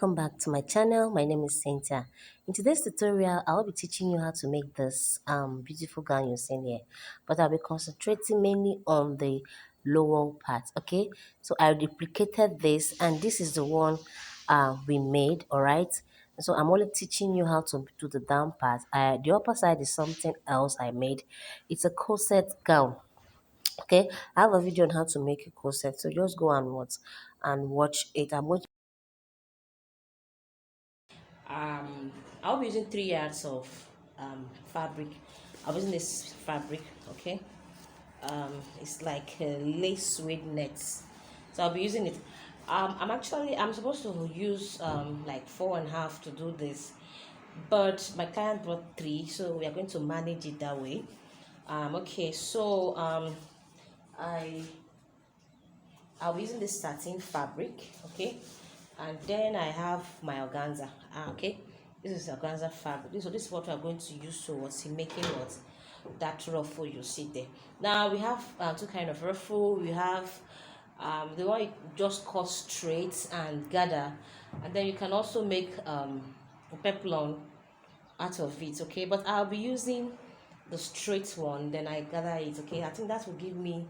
welcome back to my channel. My name is Cynthia. In today's tutorial, I'll be teaching you how to make this beautiful gown you're seeing here, but I'll be concentrating mainly on the lower part. Okay, so I duplicated this, and this is the one we made. All right, so I'm only teaching you how to do the down part. The upper side is something else I made. It's a corset gown. Okay, I have a video on how to make a corset, so just go and watch it. um I'll be using 3 yards of fabric. I'll be using this fabric. Okay, it's like a lace suede nets, so I'll be using it. I'm supposed to use like 4.5 to do this, but my client brought 3, so we are going to manage it that way. Okay, so I I'll be using this satin fabric. Okay, and then I have my organza. Okay, this is organza fabric. So this is what we are going to use towards making what that ruffle you see there. Now we have two kind of ruffle. We have the one you just cut straight and gather, and then you can also make a peplon out of it. Okay, but I'll be using the straight one, then I gather it. Okay, I think that will give me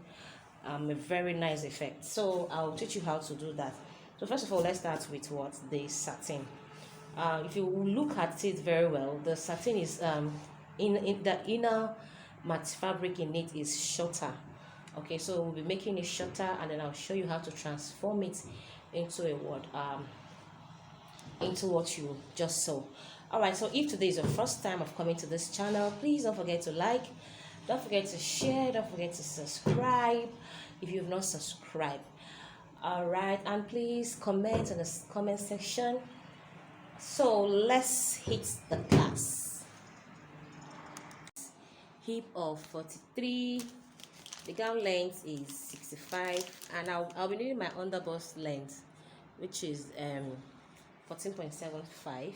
a very nice effect, so I'll teach you how to do that. So first of all, let's start with what the satin. If you look at it very well, the satin is in the inner matte fabric in it is shorter. Okay, so we'll be making it shorter, and then I'll show you how to transform it into a word into what you just saw. All right, so if today is your first time of coming to this channel, please don't forget to like, don't forget to share, don't forget to subscribe if you've not subscribed. All right, and please comment in the comment section. So let's hit the class. Hip of 43, the gown length is 65, and I'll be needing my underbust length, which is 14.75.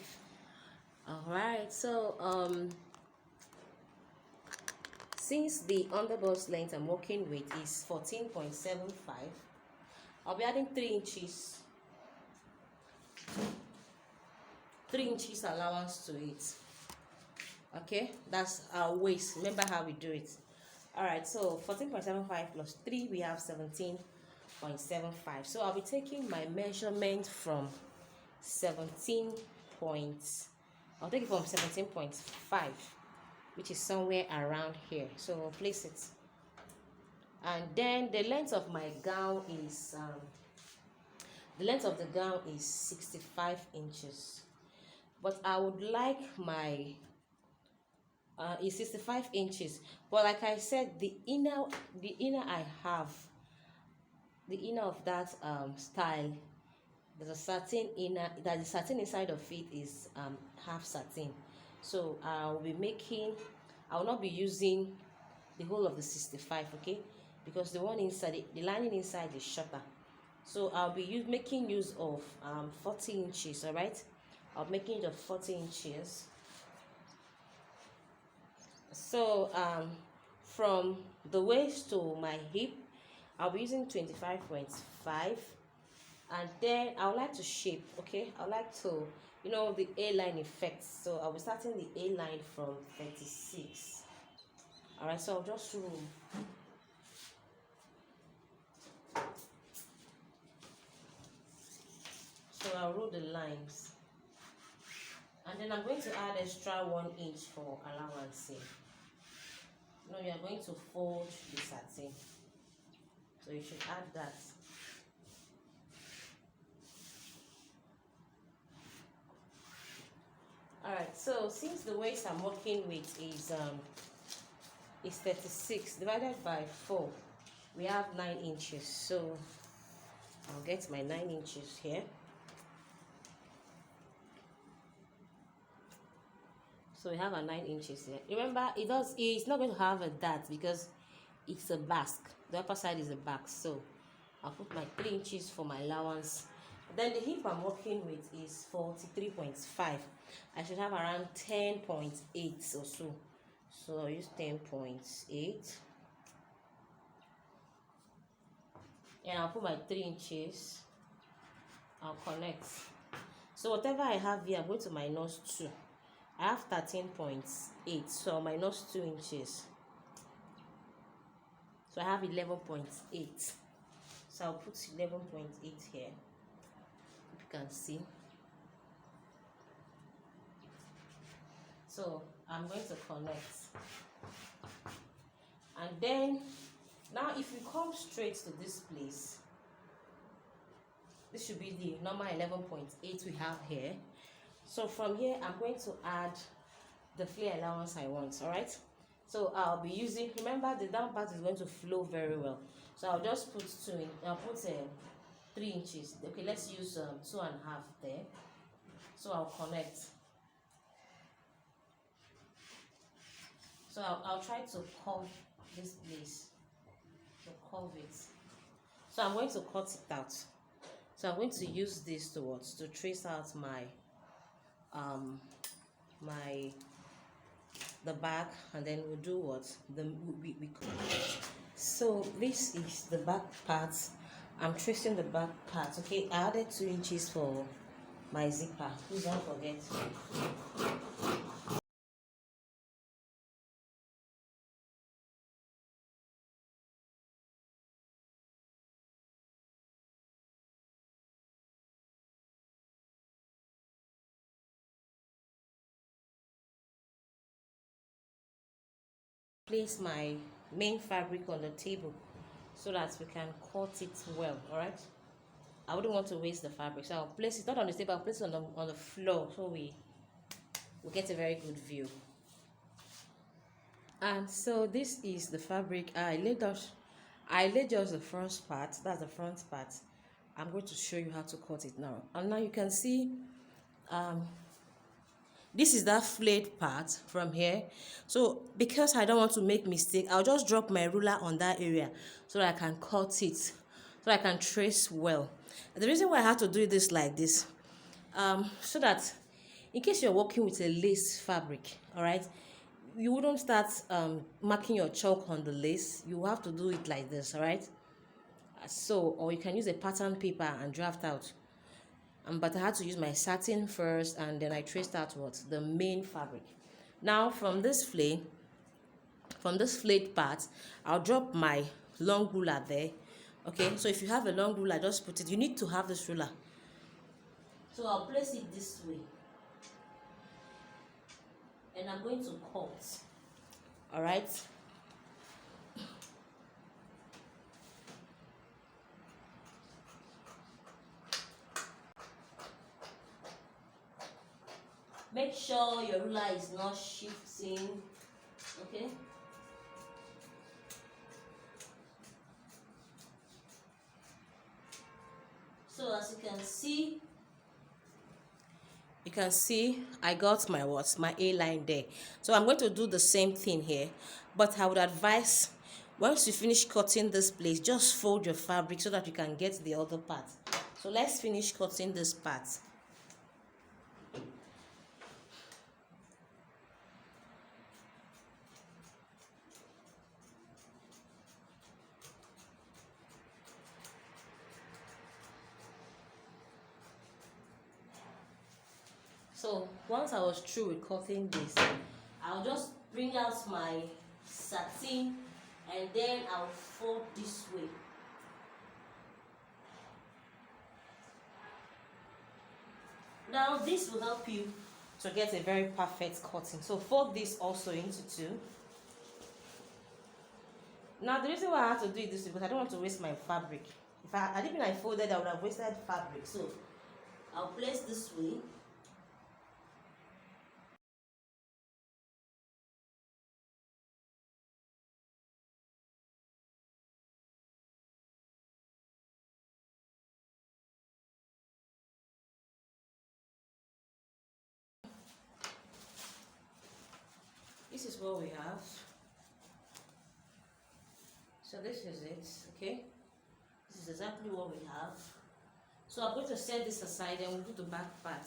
all right, so since the underbust length I'm working with is 14.75, I'll be adding 3 inches allowance to it. Okay, that's our waist. Remember how we do it. All right, so 14.75 plus 3, we have 17.75. So I'll be taking my measurement from 17 points. I'll take it from 17.5, which is somewhere around here. So I'll place it, and then the length of my gown is the length of the gown is 65 inches, but I would like my is 65 inches. But like I said, the inner I have, the inner of that style, there's a satin inner, that the satin inside of it is half satin. So I will not be using the whole of the 65. Okay, because the one inside, the lining inside is shorter. So I'll be making use of 40 inches. All right, I'll be making use of 40 inches. So from the waist to my hip, I'll be using 25.5, and then I would like to shape. Okay, I would like to, the A-line effect. So I'll be starting the A-line from 36. All right, so I'll just rule. So I'll rule the lines, and then I'm going to add extra 1 inch for allowance. No, you are going to fold the satin, so you should add that. All right, so since the waist I'm working with is 36 divided by 4, we have 9 inches. So I'll get my 9 inches here. So we have a 9 inches here. Remember, it's not going to have a dart because it's a basque. The upper side is a back. So I'll put my 3 inches for my allowance. Then the hip I'm working with is 43.5. I should have around 10.8 or so. So I'll use 10.8. And I'll put my 3 inches. I'll connect. So whatever I have here, I'm going to minus 2. I have 13.8, so I'll minus 2 inches. So I have 11.8. So I'll put 11.8 here. If you can see. So I'm going to connect. And then, now if you come straight to this place, this should be the number 11.8 we have here. So from here, I'm going to add the flare allowance I want, all right? So I'll be using, remember the down part is going to flow very well. So I'll just put 2 in, I'll put 3 inches. Okay, let's use 2.5 there. So I'll connect. So I'll try to curve this place, to curve it. So I'm going to cut it out. So I'm going to use this to trace out my the back, and then we'll do what we so this is the back part. I'm tracing the back part. Okay, I added 2 inches for my zipper. Please don't forget. Place my main fabric on the table so that we can cut it well. All right, I wouldn't want to waste the fabric, so I'll place it not on the table, I'll place it on the floor so we get a very good view. And so this is the fabric. I laid just the first part. That's the front part. I'm going to show you how to cut it now. And now you can see this is that flayed part from here. So because I don't want to make mistake, I'll just drop my ruler on that area so that I can cut it, so I can trace well. And the reason why I have to do this like this, so that in case you're working with a lace fabric, all right, you wouldn't start marking your chalk on the lace. You have to do it like this, all right? So, or you can use a pattern paper and draft out. But I had to use my satin first, and then I traced out what the main fabric. Now from this flayed part, I'll drop my long ruler there. Okay, so if you have a long ruler, just put it. You need to have this ruler. So I'll place it this way, and I'm going to cut. All right. Make sure your ruler is not shifting, okay? So as you can see I got my A-line there. So I'm going to do the same thing here, but I would advise once you finish cutting this place, just fold your fabric so that you can get the other part. So let's finish cutting this part. So once I was through with cutting this, I'll just bring out my satin, and then I'll fold this way. Now this will help you to get a very perfect cutting. So fold this also into 2. Now the reason why I have to do it this way, because I don't want to waste my fabric. If I didn't like folded, I would have wasted fabric. So I'll place this way. This is what we have. So this is it, okay? This is exactly what we have. So I'm going to set this aside and we'll do the back part.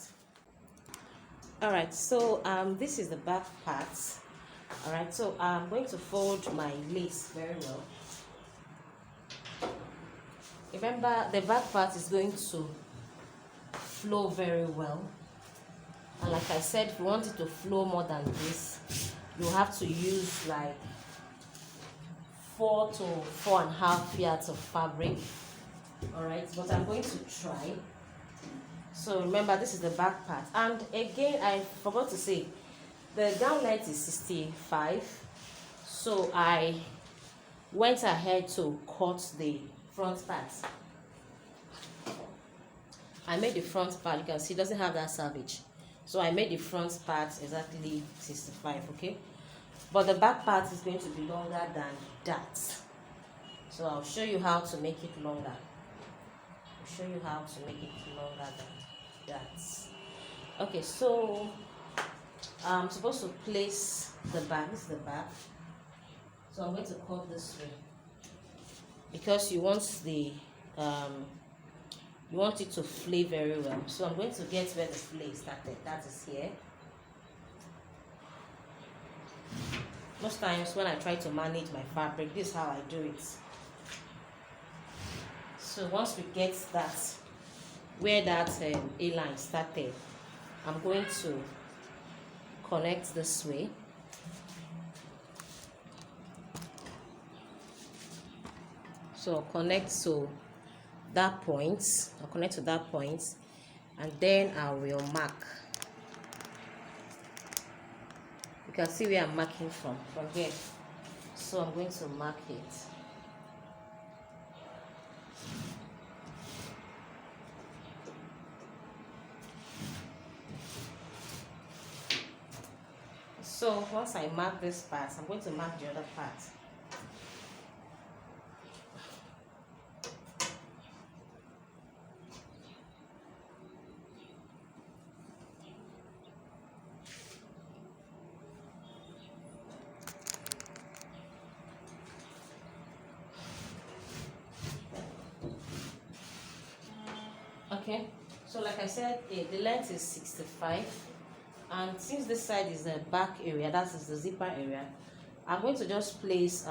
All right, so this is the back part. All right, so I'm going to fold my lace very well. Remember, the back part is going to flow very well. And like I said, if you want it to flow more than this, you have to use like 4 to 4.5 yards of fabric. All right, but I'm going to try. So remember, this is the back part. And again, I forgot to say, the gown length is 65. So I went ahead to cut the front part. I made the front part, you can see it doesn't have that selvage. So I made the front part exactly 65, okay? But the back part is going to be longer than that. So I'll show you how to make it longer. I'll show you how to make it longer than that. Okay, so I'm supposed to place the back. This is the back. So I'm going to cut this way. Because you want the you want it to flay very well. So I'm going to get where the flay started. That is here. Most times when I try to manage my fabric, this is how I do it. So once we get that, where that A-line started, I'm going to connect this way. So I'll connect to that point. I'll connect to that point, and then I will mark. You can see where I'm marking from here. So I'm going to mark it. So once I mark this part, I'm going to mark the other part. Okay, so like I said, the length is 65, and since this side is the back area, that is the zipper area, I'm going to just place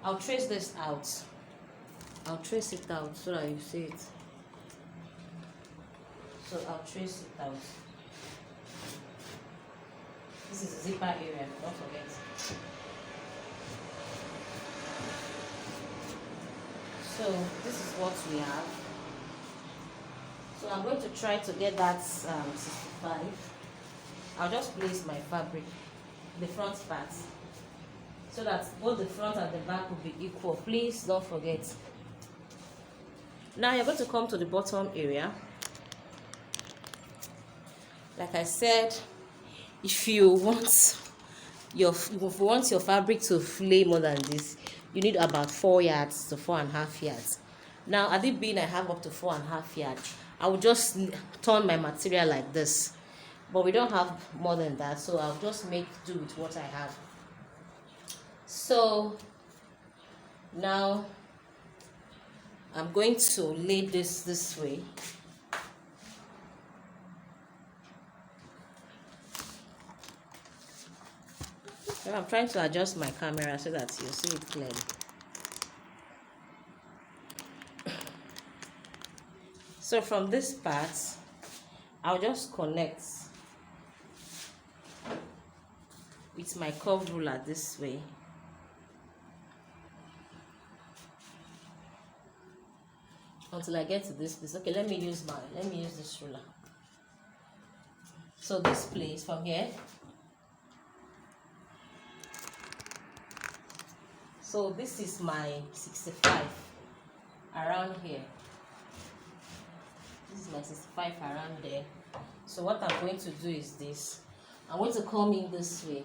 I'll trace this out. I'll trace it out so that you see it. So I'll trace it out. This is the zipper area, don't forget. So this is what we have. So I'm going to try to get that 65. I'll just place my fabric, the front part, so that both the front and the back will be equal. Please don't forget. Now you're going to come to the bottom area. Like I said, if you want your fabric to flay more than this, you need about 4 yards to 4.5 yards. Now, at it being I have up to 4.5 yards, I will just turn my material like this. But we don't have more than that, so I'll just make do with what I have. So now I'm going to lay this way. So I'm trying to adjust my camera so that you see it clearly. So from this part, I'll just connect with my curved ruler this way. Until I get to this place. Okay, let me use this ruler. So this place from here. So this is my 65 around here. This is my 65 around there. So what I'm going to do is this. I'm going to come in this way.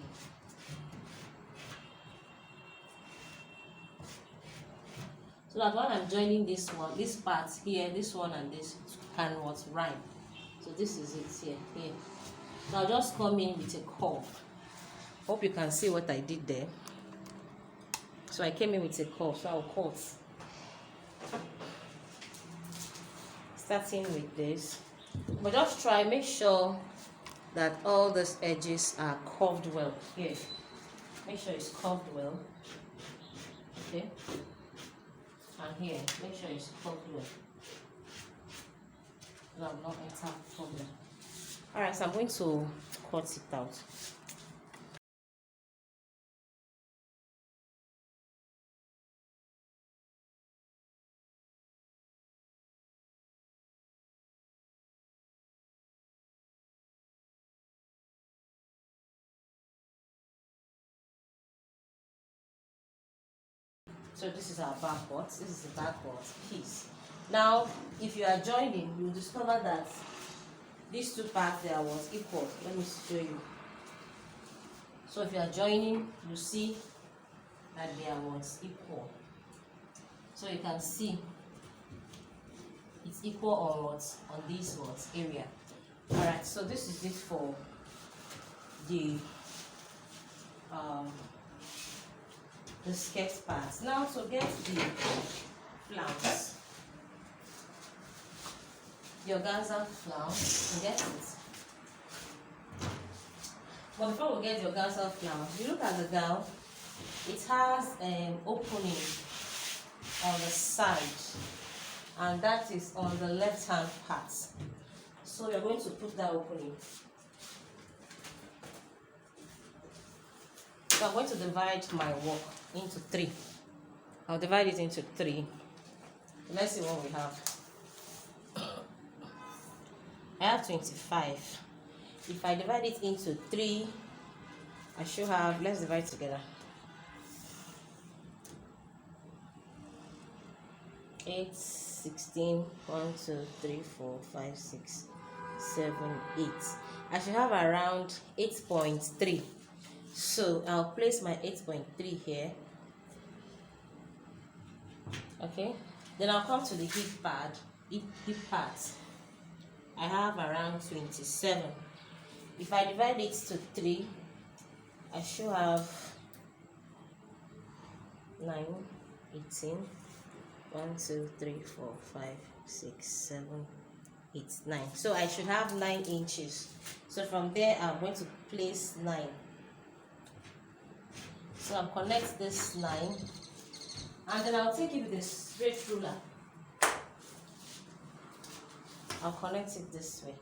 So that when I'm joining this part here, this one and this can rhyme. So this is it here. So I'll just come in with a curve. Hope you can see what I did there. So I came in with a curve, so I'll cut. Starting with this. But just try, make sure that all these edges are curved well. Here. Make sure it's curved well. Okay. And here, make sure it's curved well. so I will not enter problem. Alright, so I'm going to cut it out. So this is our back part. This is the back part piece. Now, if you are joining, you will discover that these two parts there was equal. Let me show you. So if you are joining, you see that there was equal. So you can see it's equal on what? On this what area. Alright, so this is it for the skirt part. Now to get the flounce, the organza flounce, you get it. But before we get the organza flounce, you look at the gown, it has an opening on the side, and that is on the left hand part. So you're going to put that opening. So I'm going to divide my work into 3. I'll divide it into 3. Let's see what we have. I have 25. If I divide it into 3, I should have, let's divide together. 8, 16, 1, 2, 3, 4, 5, 6, 7, 8. I should have around 8.3. So I'll place my 8.3 here. Okay, then I'll come to the hip part. I have around 27. If I divide it to 3, I should have 9, 18, 1, 2, 3, 4, 5, 6, 7, 8, 9. So I should have 9 inches. So from there, I'm going to place 9. So I'll connect this 9, and then I'll take it with a straight ruler. I'll connect it this way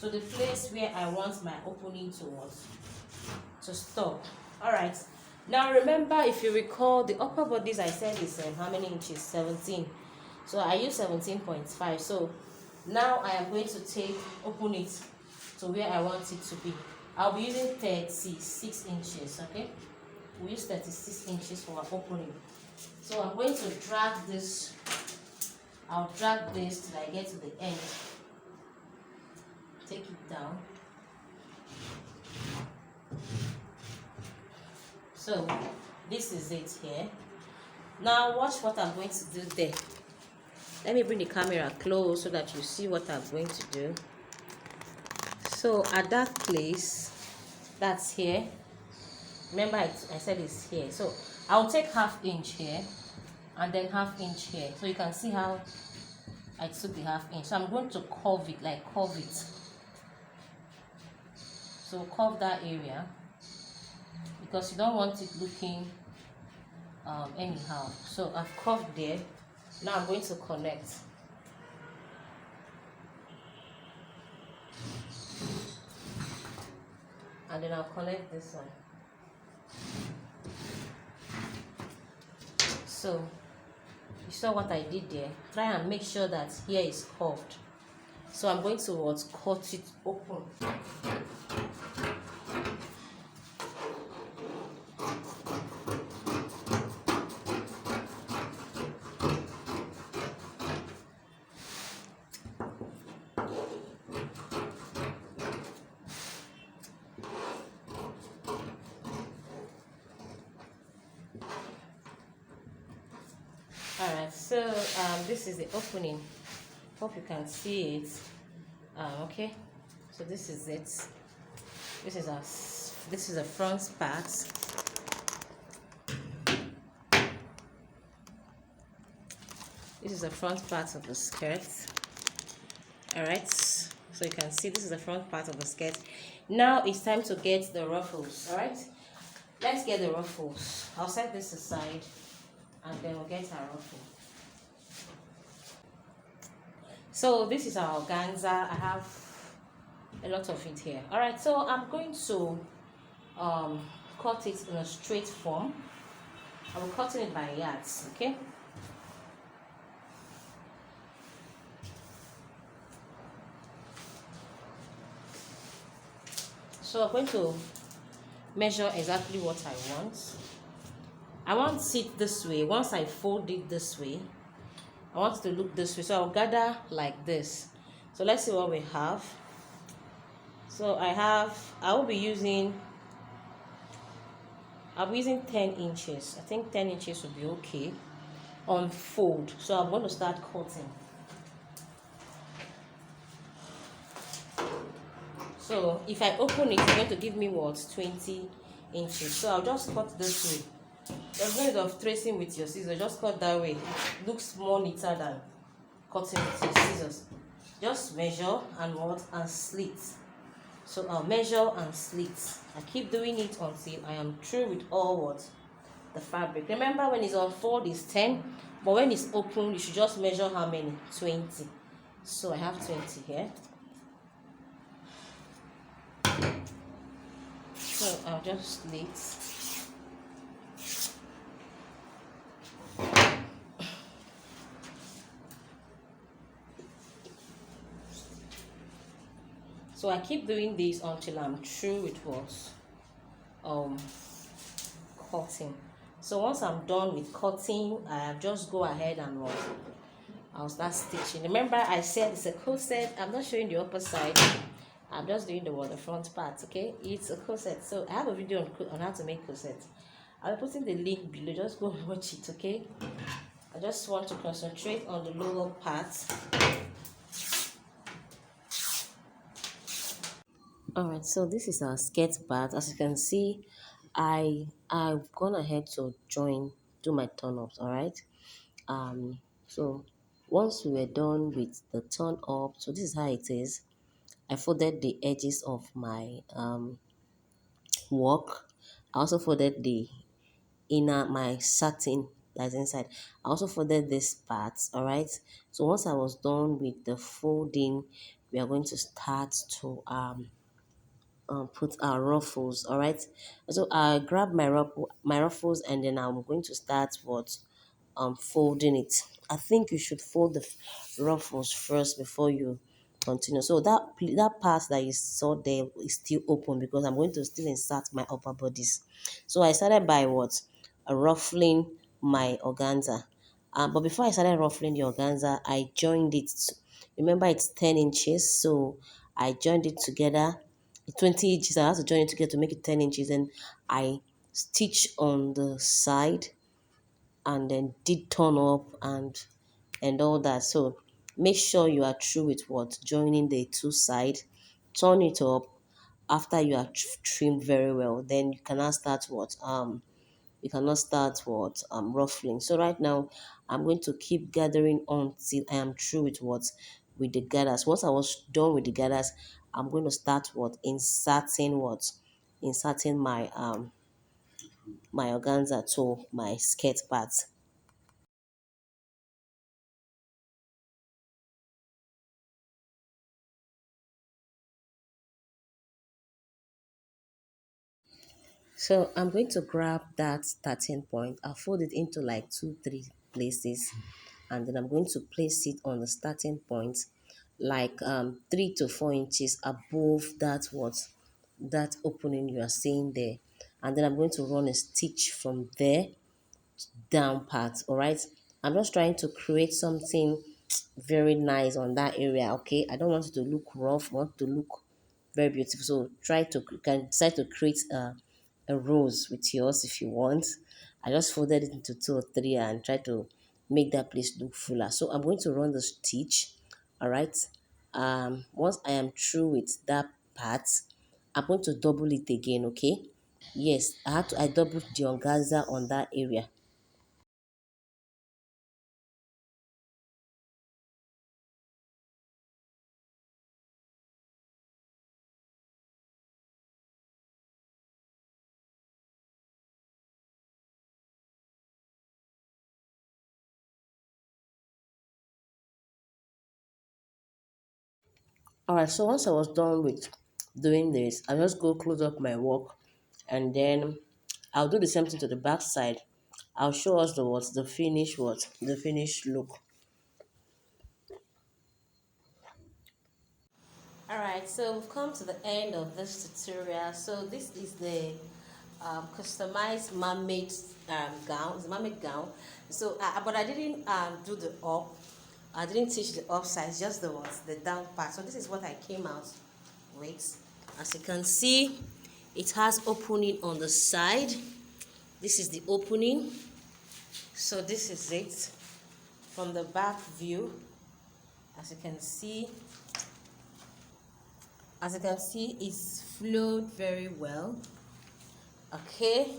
to the place where I want my opening to stop. Alright, now remember, if you recall, the upper bodice I said is how many inches? 17. So I use 17.5. So now I am going to open it to where I want it to be. I'll be using 36 inches, okay? We use 36 inches for our opening. So I'm going to drag this. I'll drag this till I get to the end. Take it down. So this is it here. Now watch what I'm going to do there. Let me bring the camera close so that you see what I'm going to do. So at that place, that's here. Remember I said it's here. So I'll take ½ inch here and then ½ inch here. So you can see how I took the ½ inch. So I'm going to curve it, like curve it. So curve that area because you don't want it looking anyhow. So I've curved there. Now I'm going to connect. And then I'll connect this one. So you saw what I did there. Try and make sure that here is curved. So I'm going to cut it open. Alright, so this is the opening. Hope you can see it. Okay, so this is it. This is the front part. This is the front part of the skirt. Alright, so you can see this is the front part of the skirt. Now it's time to get the ruffles. Alright, let's get the ruffles. I'll set this aside and then we'll get our ruffle. So this is our organza. I have a lot of it here. All right, so I'm going to um, cut it in a straight form. I'm cutting it by yards, okay? So I'm going to measure exactly what I want. I want it this way. Once I fold it this way, I want it to look this way. So I'll gather like this. So let's see what we have. So I will be using, I'm using 10 inches. I think 10 inches will be okay on fold. So I'm going to start cutting. So if I open it, it's going to give me what? 20 inches. So I'll just cut this way. There's no need of tracing with your scissors. Just cut that way. It looks more neater than cutting with your scissors. Just measure and what? And slit. So I'll measure and slit. I keep doing it until I am through with all what? The fabric. Remember, when it's on fold it's 10, but when it's open you should just measure how many? 20. So I have 20 here. So I'll just slit. So I keep doing this until I'm through with what? Cutting. So once I'm done with cutting, I just go ahead and what? I'll start stitching. Remember I said it's a corset. I'm not showing the upper side. I'm just doing the front part, okay? It's a corset. So I have a video on how to make corset. I'll be putting the link below. Just go and watch it, okay? I just want to concentrate on the lower part. Alright, so this is our skirt part. As you can see, I've gone ahead to do my turn ups. Alright. So once we were done with the turn up, so this is how it is. I folded the edges of my work. I also folded the inner, my satin that's inside. I also folded this part. Alright. So once I was done with the folding, we are going to start to put our ruffles. All right, so I grab my ruffles, and then I'm going to start what folding it. I think you should fold the ruffles first before you continue. So that part that you saw there is still open because I'm going to still insert my upper bodies. So I started by what? Ruffling my organza. But before I started ruffling the organza, I joined it. Remember, it's 10 inches, so I joined it together. 20 inches, I have to join it together to make it 10 inches, and I stitch on the side and then did turn up and all that. So make sure you are true with what? Joining the two sides, turn it up. After you are trimmed very well, then you cannot start what? Ruffling. So right now I'm going to keep gathering until I am through with what? With the gathers. Once I was done with the gathers, I'm going to start inserting my organza to my skirt parts. So I'm going to grab that starting point. I'll fold it into like 2, 3 places, and then I'm going to place it on the starting point, like 3 to 4 inches above that opening you are seeing there, and then I'm going to run a stitch from there down part. All right, I'm just trying to create something very nice on that area. Okay, I don't want it to look rough. I want it to look very beautiful. So you can decide to create a rose with yours if you want. I just folded it into 2 or 3 and try to make that place look fuller. So I'm going to run the stitch. All right, once I am through with that part, I'm going to double it again. Okay, yes, I doubled the organza on that area. Alright, so once I was done with doing this, I'll just go close up my work, and then I'll do the same thing to the back side. I'll show us the finished look. Alright, so we've come to the end of this tutorial. So this is the customized mermaid gown. It's a mermaid gown. So, but I didn't do the up. I didn't teach the up size, just the down part. So this is what I came out with. As you can see, it has opening on the side. This is the opening. So this is it from the back view. As you can see, it's flowed very well. Okay,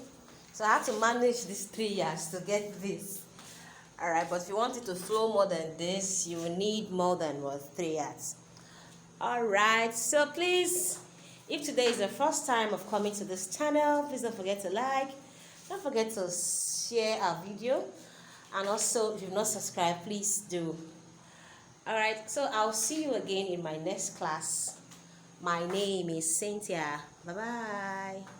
so I have to manage these 3 yards to get this. All right, but if you want it to flow more than this, you will need more than 3 yards. All right, so please, if today is the first time of coming to this channel, please don't forget to like, don't forget to share our video, and also if you've not subscribed, please do. All right, so I'll see you again in my next class. My name is Cynthia. Bye bye.